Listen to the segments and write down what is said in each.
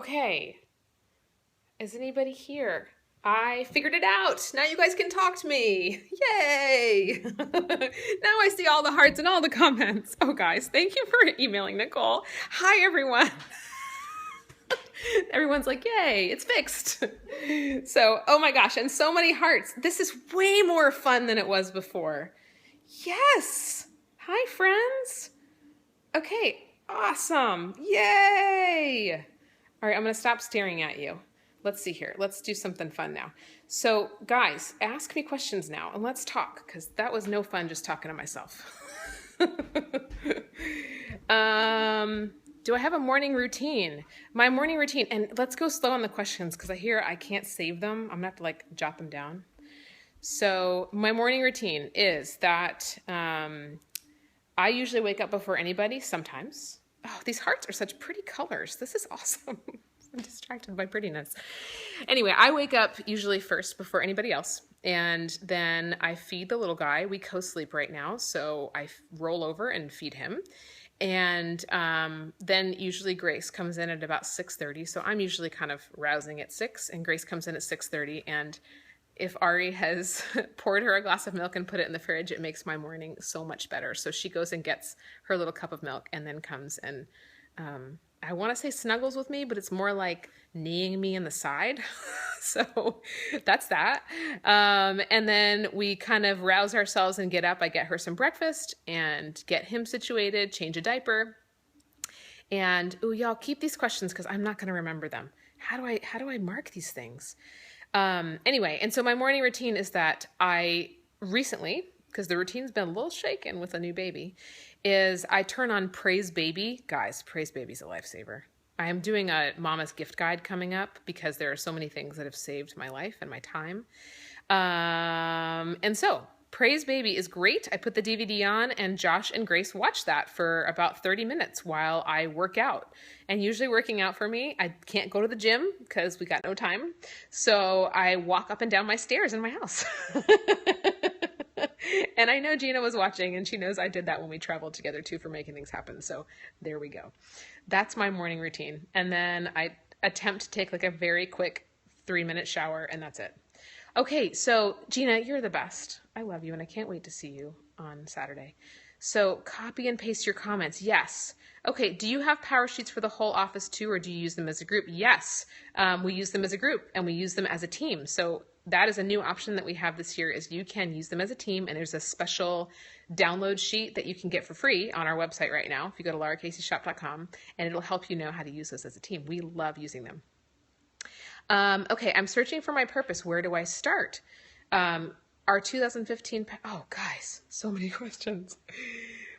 Okay, is anybody here? I figured it out. Now you guys can talk to me. Yay! Now I see all the hearts and all the comments. Oh, guys, thank you for emailing Nicole. Hi, everyone. Everyone's like, yay, it's fixed. So, oh my gosh, and so many hearts. This is way more fun than it was before. Yes. Hi, friends. Okay, awesome. Yay. All right, I'm going to stop staring at you. Let's see here. Let's do something fun now. So, guys, ask me questions now and let's talk, because that was no fun just talking to myself. Do I have a morning routine? My morning routine, and let's go slow on the questions because I can't save them. I'm going to have to jot them down. So my morning routine is that I usually wake up before anybody sometimes. Oh, these hearts are such pretty colors. This is awesome. I'm distracted by prettiness. Anyway, I wake up usually first before anybody else. And then I feed the little guy. We co-sleep right now. So I roll over and feed him. And then usually Grace comes in at about 6:30. So I'm usually kind of rousing at 6 and Grace comes in at 6:30. And if Ari has poured her a glass of milk and put it in the fridge, it makes my morning so much better. So she goes and gets her little cup of milk and then comes and I want to say snuggles with me, but it's more like kneeing me in the side. So that's that. And then we kind of rouse ourselves and get up. I get her some breakfast and get him situated, change a diaper. And y'all keep these questions because I'm not going to remember them. How do I mark these things? Anyway, and so my morning routine is that I recently, because the routine's been a little shaken with a new baby, is I turn on Praise Baby. Guys, Praise Baby's a lifesaver. I am doing a Mama's Gift Guide coming up because there are so many things that have saved my life and my time. And so Praise Baby is great. I put the DVD on and Josh and Grace watch that for about 30 minutes while I work out. And usually working out for me, I can't go to the gym because we got no time. So I walk up and down my stairs in my house. And I know Gina was watching and she knows I did that when we traveled together too for making things happen. So there we go. That's my morning routine. And then I attempt to take a very quick 3-minute shower and that's it. Okay, so Gina, you're the best. I love you and I can't wait to see you on Saturday. So copy and paste your comments. Yes. Okay, do you have power sheets for the whole office too, or do you use them as a group? Yes, we use them as a group and we use them as a team. So that is a new option that we have this year is you can use them as a team, and there's a special download sheet that you can get for free on our website right now if you go to laracaseyshop.com, and it'll help you know how to use those as a team. We love using them. Okay, I'm searching for my purpose. Where do I start? Our 2015, oh guys, so many questions.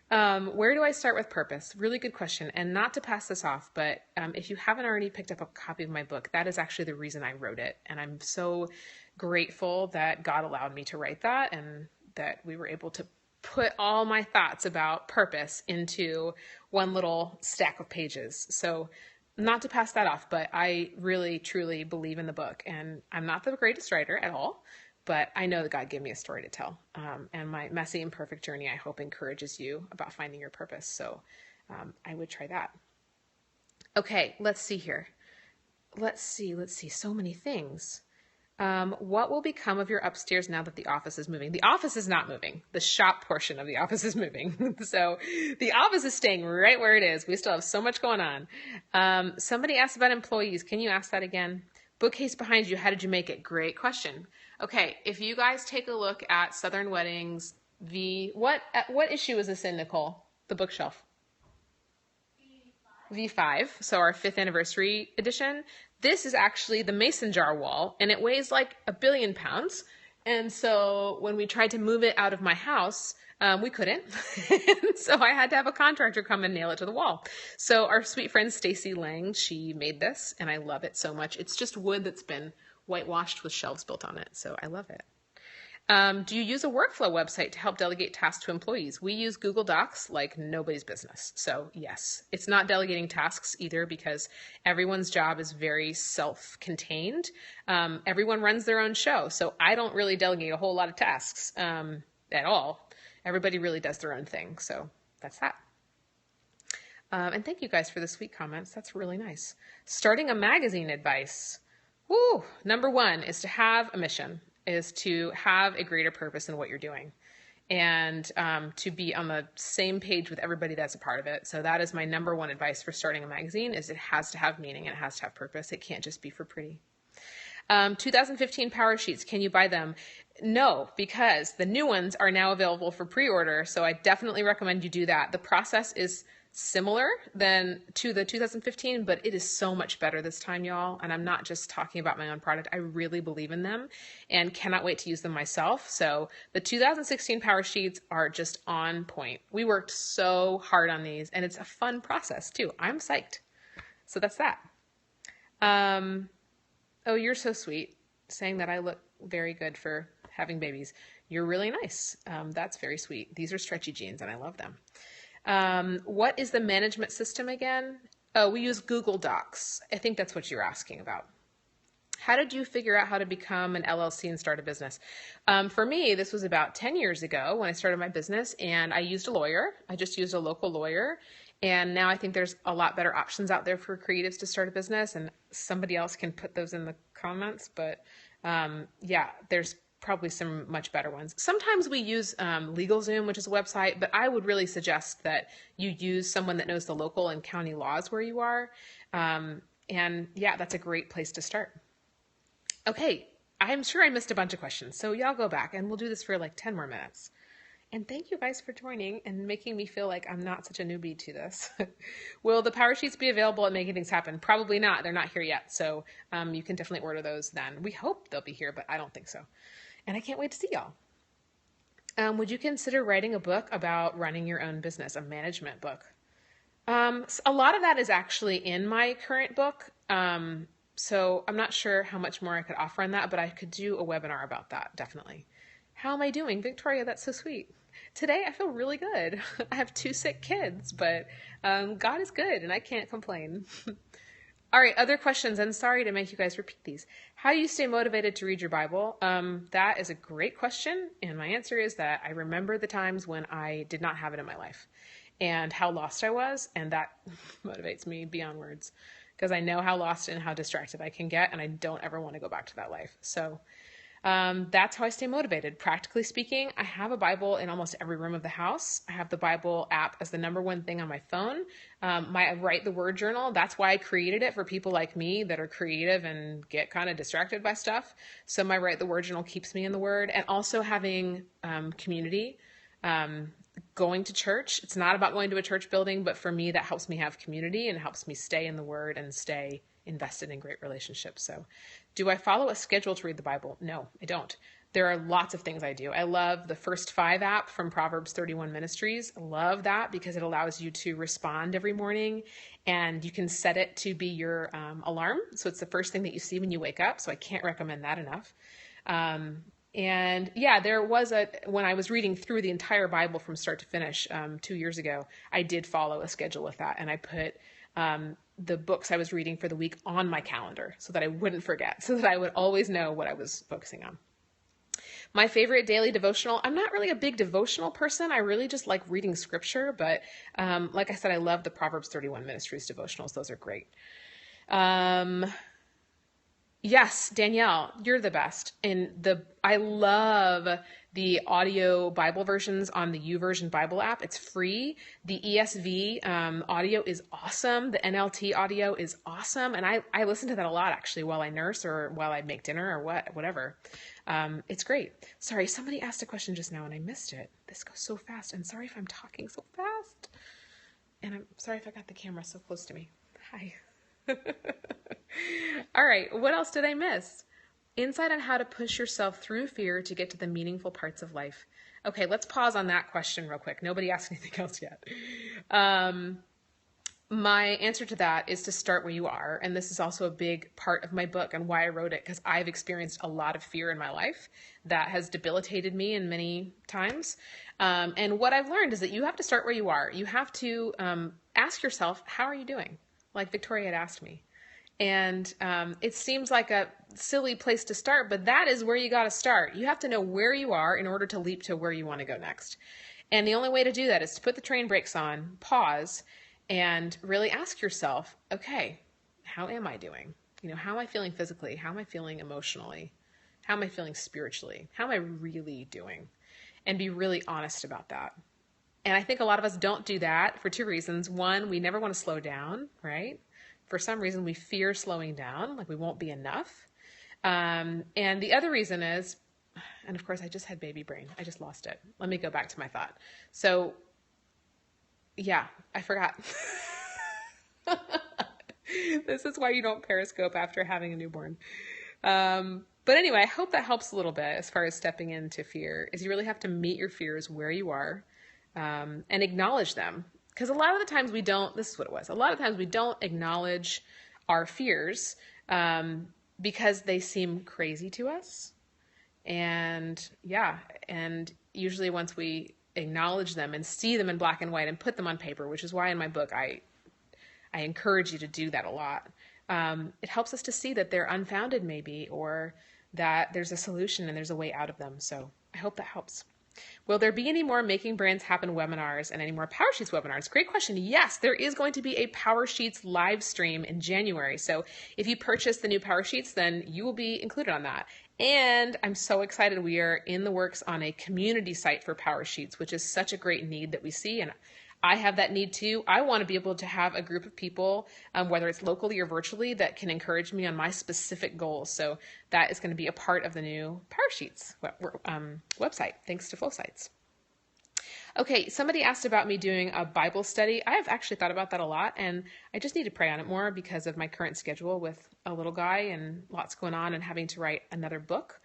Where do I start with purpose? Really good question. And not to pass this off, but if you haven't already picked up a copy of my book, that is actually the reason I wrote it. And I'm so grateful that God allowed me to write that and that we were able to put all my thoughts about purpose into one little stack of pages. So not to pass that off, but I really, truly believe in the book. And I'm not the greatest writer at all, but I know that God gave me a story to tell. And my messy and perfect journey, I hope, encourages you about finding your purpose. So I would try that. Okay, let's see here. Let's see. So many things. What will become of your upstairs now that the office is moving? The office is not moving. The shop portion of the office is moving. So the office is staying right where it is. We still have so much going on. Somebody asked about employees. Can you ask that again? Bookcase behind you. How did you make it? Great question. Okay, if you guys take a look at Southern Weddings, what issue is this in, Nicole? The bookshelf. V5, so our 5th anniversary edition. This is actually the mason jar wall, and it weighs like 1 billion pounds. And so when we tried to move it out of my house, we couldn't. So I had to have a contractor come and nail it to the wall. So our sweet friend Stacy Lang, she made this, and I love it so much. It's just wood that's been whitewashed with shelves built on it. So I love it. Do you use a workflow website to help delegate tasks to employees? We use Google Docs like nobody's business. So yes, it's not delegating tasks either because everyone's job is very self-contained. Everyone runs their own show. So I don't really delegate a whole lot of tasks at all. Everybody really does their own thing. So that's that. And thank you guys for the sweet comments. That's really nice. Starting a magazine advice. Woo! Number one is to have a mission, is to have a greater purpose in what you're doing, and to be on the same page with everybody that's a part of it. So that is my number one advice for starting a magazine, is it has to have meaning and it has to have purpose. It can't just be for pretty. 2015 Power Sheets, can you buy them? No, because the new ones are now available for pre-order. So I definitely recommend you do that. The process is similar to the 2015, but it is so much better this time, y'all. And I'm not just talking about my own product. I really believe in them and cannot wait to use them myself. So the 2016 Power Sheets are just on point. We worked so hard on these and it's a fun process too. I'm psyched. So that's that. Oh, you're so sweet, saying that I look very good for having babies. You're really nice. That's very sweet. These are stretchy jeans and I love them. What is the management system again? Oh, we use Google Docs. I think that's what you're asking about. How did you figure out how to become an LLC and start a business? For me, this was about 10 years ago when I started my business, and I used a lawyer. I just used a local lawyer. And now I think there's a lot better options out there for creatives to start a business, and somebody else can put those in the comments. But yeah, there's probably some much better ones. Sometimes we use LegalZoom, which is a website, but I would really suggest that you use someone that knows the local and county laws where you are. And yeah, that's a great place to start. Okay, I'm sure I missed a bunch of questions, so y'all go back and we'll do this for like 10 more minutes. And thank you guys for joining and making me feel like I'm not such a newbie to this. Will the Power Sheets be available at Making Things Happen? Probably not. They're not here yet. So you can definitely order those then. We hope they'll be here, but I don't think so. And I can't wait to see y'all. Would you consider writing a book about running your own business, a management book? A lot of that is actually in my current book. So I'm not sure how much more I could offer on that, but I could do a webinar about that, definitely. How am I doing? Victoria, that's so sweet. Today I feel really good. I have 2 sick kids, but God is good and I can't complain. All right, other questions, and sorry to make you guys repeat these. How do you stay motivated to read your Bible? That is a great question, and my answer is that I remember the times when I did not have it in my life and how lost I was, and that motivates me beyond words because I know how lost and how distracted I can get, and I don't ever want to go back to that life. So that's how I stay motivated. Practically speaking, I have a Bible in almost every room of the house. I have the Bible app as the number one thing on my phone. My Write the Word journal, that's why I created it for people like me that are creative and get kind of distracted by stuff. So my Write the Word journal keeps me in the Word, and also having community, going to church. It's not about going to a church building, but for me, that helps me have community and helps me stay in the Word and stay invested in great relationships. So do I follow a schedule to read the Bible? No, I don't. There are lots of things I do. I love the First 5 app from Proverbs 31 Ministries. I love that because it allows you to respond every morning, and you can set it to be your alarm. So it's the first thing that you see when you wake up. So I can't recommend that enough. And yeah, there was when I was reading through the entire Bible from start to finish 2 years ago, I did follow a schedule with that. And I put the books I was reading for the week on my calendar so that I wouldn't forget, so that I would always know what I was focusing on. My favorite daily devotional, I'm not really a big devotional person. I really just like reading scripture, but like I said, I love the Proverbs 31 Ministries devotionals. Those are great. Yes, Danielle, you're the best. And I love the audio Bible versions on the YouVersion Bible app. It's free. The ESV audio is awesome. The NLT audio is awesome. And I listen to that a lot, actually, while I nurse or while I make dinner or whatever. It's great. Sorry, somebody asked a question just now and I missed it. This goes so fast. And sorry if I'm talking so fast. And I'm sorry if I got the camera so close to me. Hi. All right, what else did I miss? Insight on how to push yourself through fear to get to the meaningful parts of life. Okay, let's pause on that question real quick. Nobody asked anything else yet. My answer to that is to start where you are. And this is also a big part of my book and why I wrote it, because I've experienced a lot of fear in my life that has debilitated me in many times. And what I've learned is that you have to start where you are. You have to ask yourself, how are you doing? Like Victoria had asked me. And it seems like a silly place to start, but that is where you got to start. You have to know where you are in order to leap to where you want to go next. And the only way to do that is to put the train brakes on, pause, and really ask yourself, okay, how am I doing? How am I feeling physically? How am I feeling emotionally? How am I feeling spiritually? How am I really doing? And be really honest about that. And I think a lot of us don't do that for two reasons. One, we never want to slow down, right? For some reason, we fear slowing down, like we won't be enough. And the other reason is, and of course, I just had baby brain. I just lost it. Let me go back to my thought. So, yeah, I forgot. This is why you don't periscope after having a newborn. But anyway, I hope that helps a little bit as far as stepping into fear, is you really have to meet your fears where you are, and acknowledge them. Because a lot of the times we don't, this is what it was, a lot of times we don't acknowledge our fears because they seem crazy to us. And yeah, and usually once we acknowledge them and see them in black and white and put them on paper, which is why in my book I encourage you to do that a lot. It helps us to see that they're unfounded maybe, or that there's a solution and there's a way out of them. So I hope that helps. Will there be any more Making Brands Happen webinars and any more Power Sheets webinars? Great question. Yes, there is going to be a Power Sheets live stream in January. So if you purchase the new Power Sheets, then you will be included on that. And I'm so excited. We are in the works on a community site for Power Sheets, which is such a great need that we see. And I have that need too. I want to be able to have a group of people, whether it's locally or virtually, that can encourage me on my specific goals. So that is going to be a part of the new Power Sheets website, thanks to Flow Sites. Okay, somebody asked about me doing a Bible study. I have actually thought about that a lot, and I just need to pray on it more because of my current schedule with a little guy and lots going on and having to write another book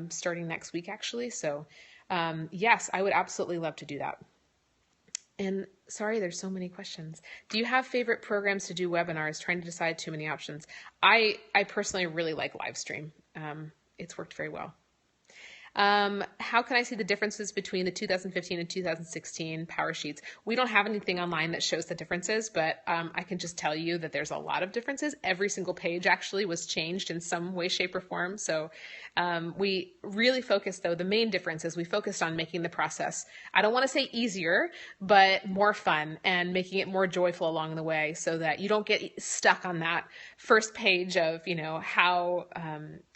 starting next week, actually. So yes, I would absolutely love to do that. And sorry, there's so many questions. Do you have favorite programs to do webinars? Trying to decide too many options. I personally really like Livestream. It's worked very well. How can I see the differences between the 2015 and 2016 Power Sheets? We don't have anything online that shows the differences, but I can just tell you that there's a lot of differences. Every single page actually was changed in some way, shape, or form. So we really focused, though, the main difference is we focused on making the process, I don't want to say easier, but more fun, and making it more joyful along the way so that you don't get stuck on that first page of, how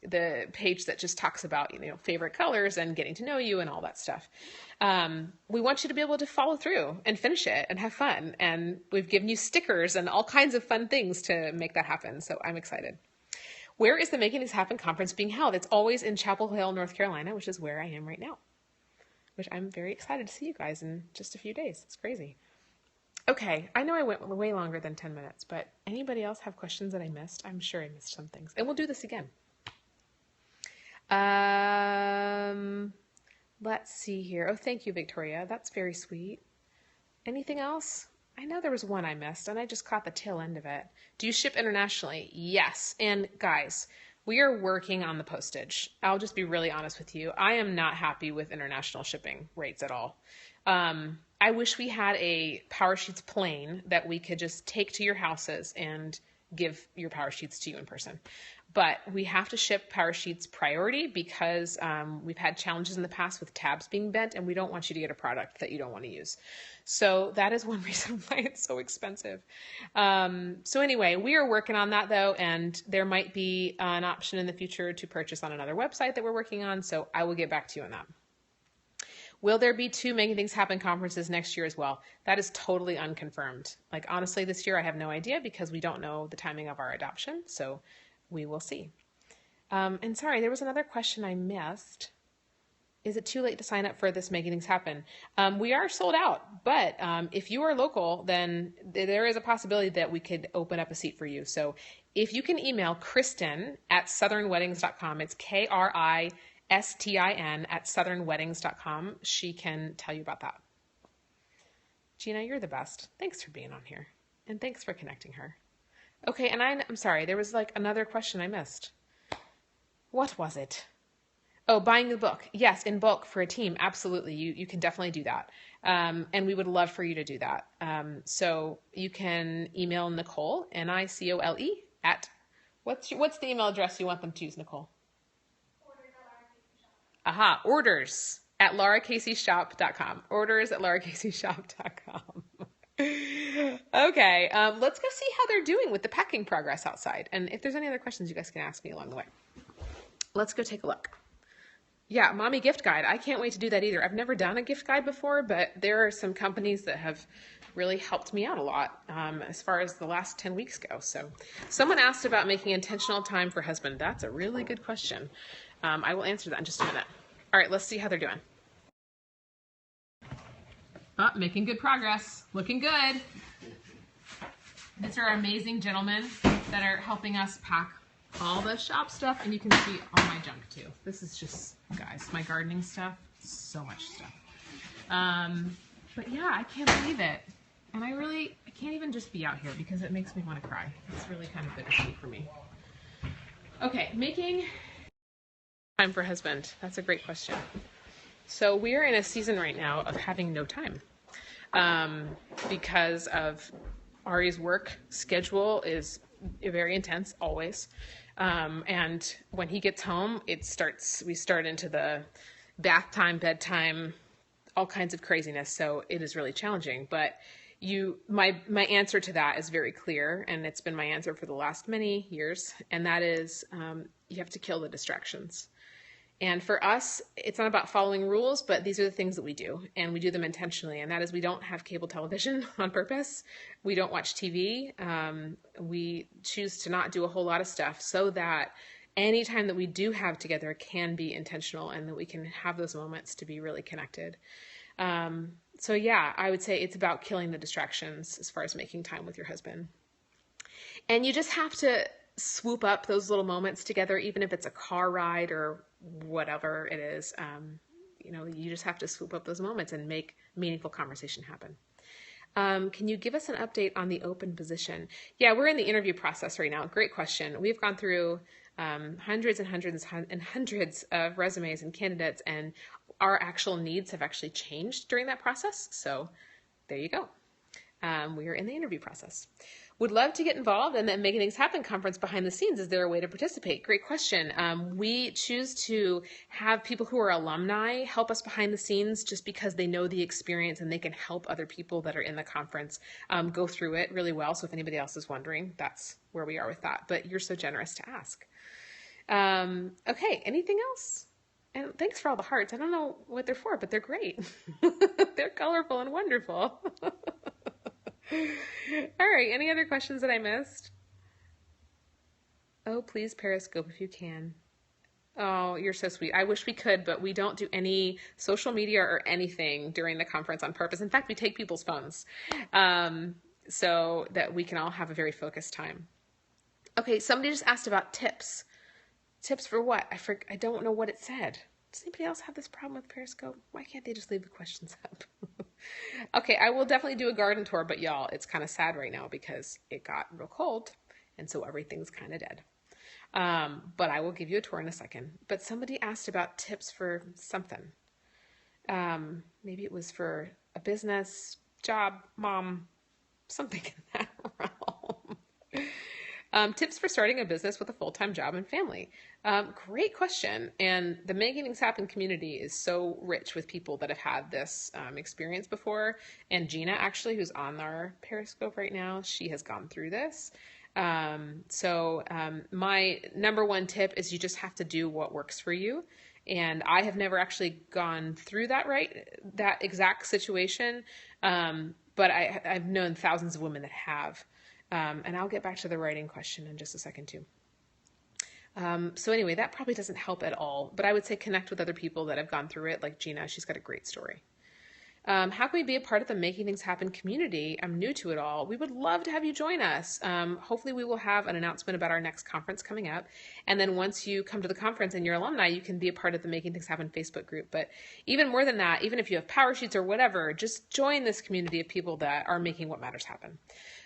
the page that just talks about, favorite colors and getting to know you and all that stuff. We want you to be able to follow through and finish it and have fun. And we've given you stickers and all kinds of fun things to make that happen. So I'm excited. Where is the Making These Happen conference being held? It's always in Chapel Hill, North Carolina, which is where I am right now, which I'm very excited to see you guys in just a few days. It's crazy. Okay, I know I went way longer than 10 minutes, but anybody else have questions that I missed? I'm sure I missed some things. And we'll do this again. Let's see here. Oh, thank you, Victoria. That's very sweet. Anything else? I know there was one I missed, and I just caught the tail end of it. Do you ship internationally? Yes. And guys, we are working on the postage. I'll just be really honest with you. I am not happy with international shipping rates at all. I wish we had a Power Sheets plane that we could just take to your houses and give your Power Sheets to you in person. But we have to ship Power Sheets priority because we've had challenges in the past with tabs being bent, and we don't want you to get a product that you don't want to use. So that is one reason why it's so expensive. So anyway, we are working on that though, and there might be an option in the future to purchase on another website that we're working on. So I will get back to you on that. Will there be 2 Making Things Happen conferences next year as well? That is totally unconfirmed. Like honestly, this year I have no idea because we don't know the timing of our adoption. So we will see. And sorry, there was another question I missed. Is it too late to sign up for this Making Things Happen? We are sold out, but if you are local, then there is a possibility that we could open up a seat for you. So if you can email Kristen at southernweddings.com, it's KRISTIN at southernweddings.com. She can tell you about that. Gina, you're the best. Thanks for being on here. And thanks for connecting her. Okay, and I'm sorry, there was like another question I missed. What was it? Oh, buying the book. Yes, in bulk for a team. Absolutely. You can definitely do that. And we would love for you to do that. So you can email Nicole, Nicole, at, what's the email address you want them to use, Nicole? Aha, orders at laracaseyshop.com. Orders at laracaseyshop.com. Okay, let's go see how they're doing with the packing progress outside. And if there's any other questions, you guys can ask me along the way. Let's go take a look. Yeah, mommy gift guide. I can't wait to do that either. I've never done a gift guide before, but there are some companies that have really helped me out a lot as far as the last 10 weeks go. So someone asked about making intentional time for husband. That's a really good question. I will answer that in just a minute. All right, let's see how they're doing. Oh, making good progress. Looking good. These are amazing gentlemen that are helping us pack all the shop stuff, and you can see all my junk too. This is just, guys, my gardening stuff. So much stuff. But yeah, I can't believe it. And I can't even just be out here because it makes me want to cry. It's really kind of bittersweet for me. Okay, making time for husband. That's a great question. So we are in a season right now of having no time because of Ari's work schedule is very intense always. And when he gets home, we start into the bath time, bedtime, all kinds of craziness. So it is really challenging, but my answer to that is very clear. And it's been my answer for the last many years. And that is, you have to kill the distractions. And for us, it's not about following rules, but these are the things that we do, and we do them intentionally. And that is, we don't have cable television on purpose. We don't watch TV. We choose to not do a whole lot of stuff so that any time that we do have together can be intentional and that we can have those moments to be really connected. So yeah, I would say it's about killing the distractions as far as making time with your husband. And you just have to swoop up those little moments together, even if it's a car ride or whatever it is. You just have to swoop up those moments and make meaningful conversation happen. Can you give us an update on the open position? Yeah, we're in the interview process right now. Great question. We've gone through hundreds and hundreds and hundreds of resumes and candidates, and our actual needs have actually changed during that process. So there you go. We are in the interview process. Would love to get involved in the Making Things Happen conference behind the scenes. Is there a way to participate? Great question. We choose to have people who are alumni help us behind the scenes just because they know the experience and they can help other people that are in the conference go through it really well. So if anybody else is wondering, that's where we are with that. But you're so generous to ask. Okay, anything else? And thanks for all the hearts. I don't know what they're for, but they're great. They're colorful and wonderful. All right, any other questions that I missed? Oh, please Periscope if you can. Oh, you're so sweet. I wish we could, but we don't do any social media or anything during the conference on purpose. In fact, we take people's phones so that we can all have a very focused time. Okay, somebody just asked about tips. Tips for what? I don't know what it said. Does anybody else have this problem with Periscope? Why can't they just leave the questions up? Okay, I will definitely do a garden tour, but y'all, it's kind of sad right now because it got real cold, and so everything's kind of dead. But I will give you a tour in a second. But somebody asked about tips for something. Maybe it was for a business, job, mom, something in that realm. Tips for starting a business with a full-time job and family. Great question. And the Making Things Happen community is so rich with people that have had this experience before. And Gina, actually, who's on our Periscope right now, she has gone through this. So my number one tip is you just have to do what works for you. And I have never actually gone through that exact situation. But I've known thousands of women that have. And I'll get back to the writing question in just a second too. So anyway, that probably doesn't help at all, but I would say connect with other people that have gone through it, like Gina. She's got a great story. How can we be a part of the Making Things Happen community? I'm new to it all. We would love to have you join us. Hopefully we will have an announcement about our next conference coming up. And then once you come to the conference and you're alumni, you can be a part of the Making Things Happen Facebook group. But even more than that, even if you have power sheets or whatever, just join this community of people that are making what matters happen.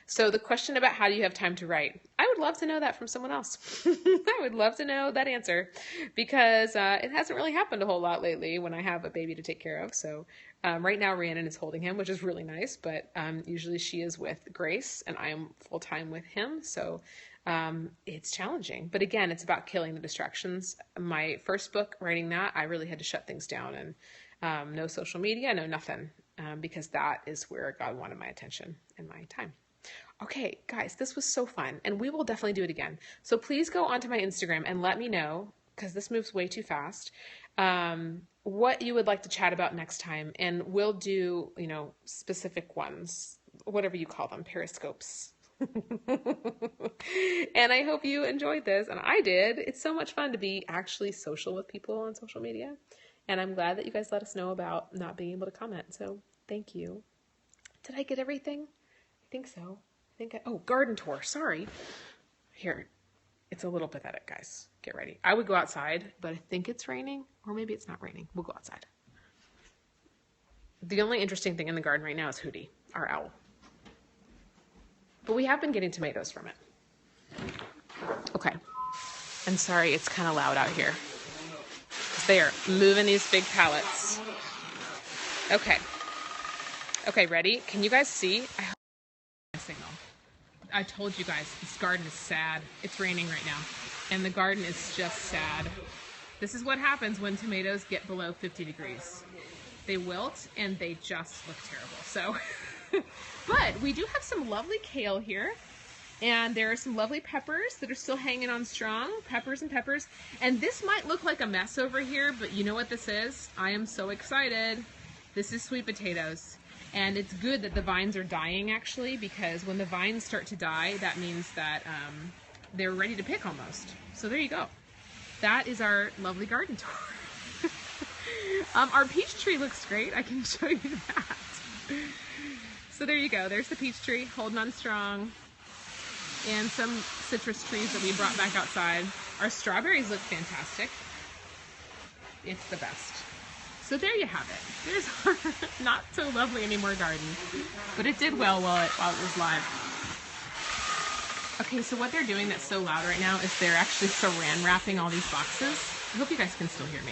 So the question about how do you have time to write, I would love to know that from someone else. I would love to know that answer because it hasn't really happened a whole lot lately when I have a baby to take care of. So right now Rhiannon is holding him, which is really nice, but usually she is with Grace and I am full-time with him. So it's challenging. But again, it's about killing the distractions. My first book, writing that, I really had to shut things down and no social media, no nothing, because that is where God wanted my attention and my time. Okay, guys, this was so fun, and we will definitely do it again. So please go onto my Instagram and let me know, because this moves way too fast, what you would like to chat about next time, and we'll do, specific ones, whatever you call them, periscopes. And I hope you enjoyed this, and I did. It's so much fun to be actually social with people on social media, and I'm glad that you guys let us know about not being able to comment, so thank you. Did I get everything? I think so. Garden tour, sorry. Here, it's a little pathetic, guys. Get ready. I would go outside, but I think it's raining, or maybe it's not raining. We'll go outside. The only interesting thing in the garden right now is Hootie, our owl. But we have been getting tomatoes from it. Okay. I'm sorry, it's kind of loud out here. They are moving these big pallets. Okay. Okay, ready? Can you guys see? I hope my signal. I told you guys, this garden is sad. It's raining right now, and the garden is just sad. This is what happens when tomatoes get below 50 degrees. They wilt, and they just look terrible. So, but we do have some lovely kale here, and there are some lovely peppers that are still hanging on strong, peppers. And this might look like a mess over here, but you know what this is? I am so excited. This is sweet potatoes. And it's good that the vines are dying, actually, because when the vines start to die, that means that they're ready to pick almost. So there you go. That is our lovely garden tour. Our peach tree looks great. I can show you that. So there you go. There's the peach tree holding on strong. And some citrus trees that we brought back outside. Our strawberries look fantastic. It's the best. So there you have it. There's our not so lovely anymore garden, but it did well while it was live. Okay, so what they're doing that's so loud right now is they're actually saran wrapping all these boxes. I hope you guys can still hear me.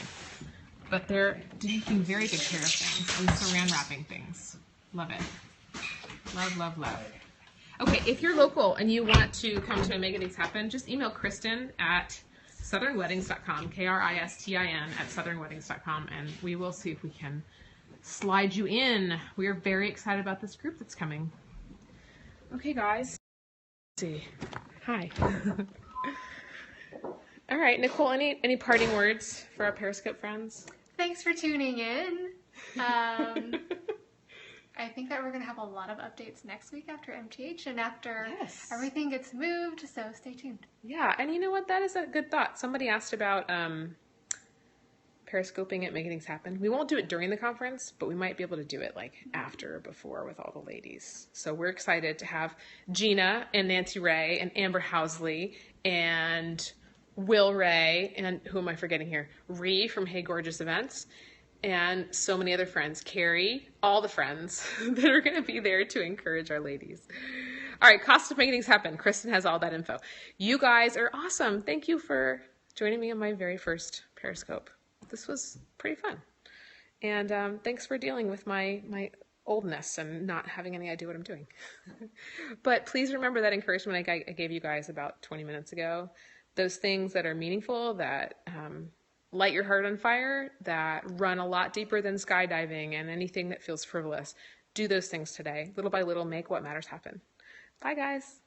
But they're taking very good care of things and saran wrapping things. Love it. Love, love, love. Okay, if you're local and you want to come to Make Things Happen, just email Kristen at southernweddings.com, Kristin at southernweddings.com, and we will see if we can slide you in. We are very excited about this group that's coming. Okay, guys. Let's see. Hi. All right, Nicole, any parting words for our Periscope friends? Thanks for tuning in. I think that we're going to have a lot of updates next week after MTH and after everything gets moved, so stay tuned. Yeah, and you know what? That is a good thought. Somebody asked about periscoping it, making things happen. We won't do it during the conference, but we might be able to do it like after or before with all the ladies. So we're excited to have Gina and Nancy Ray and Amber Housley and Will Ray and who am I forgetting here? Ree from Hey Gorgeous Events. And so many other friends, Carrie, all the friends that are going to be there to encourage our ladies. All right, cost of making things happen. Kristen has all that info. You guys are awesome. Thank you for joining me on my very first Periscope. This was pretty fun. And thanks for dealing with my oldness and not having any idea what I'm doing. But please remember that encouragement I gave you guys about 20 minutes ago. Those things that are meaningful, that light your heart on fire, that run a lot deeper than skydiving and anything that feels frivolous. Do those things today. Little by little, make what matters happen. Bye, guys.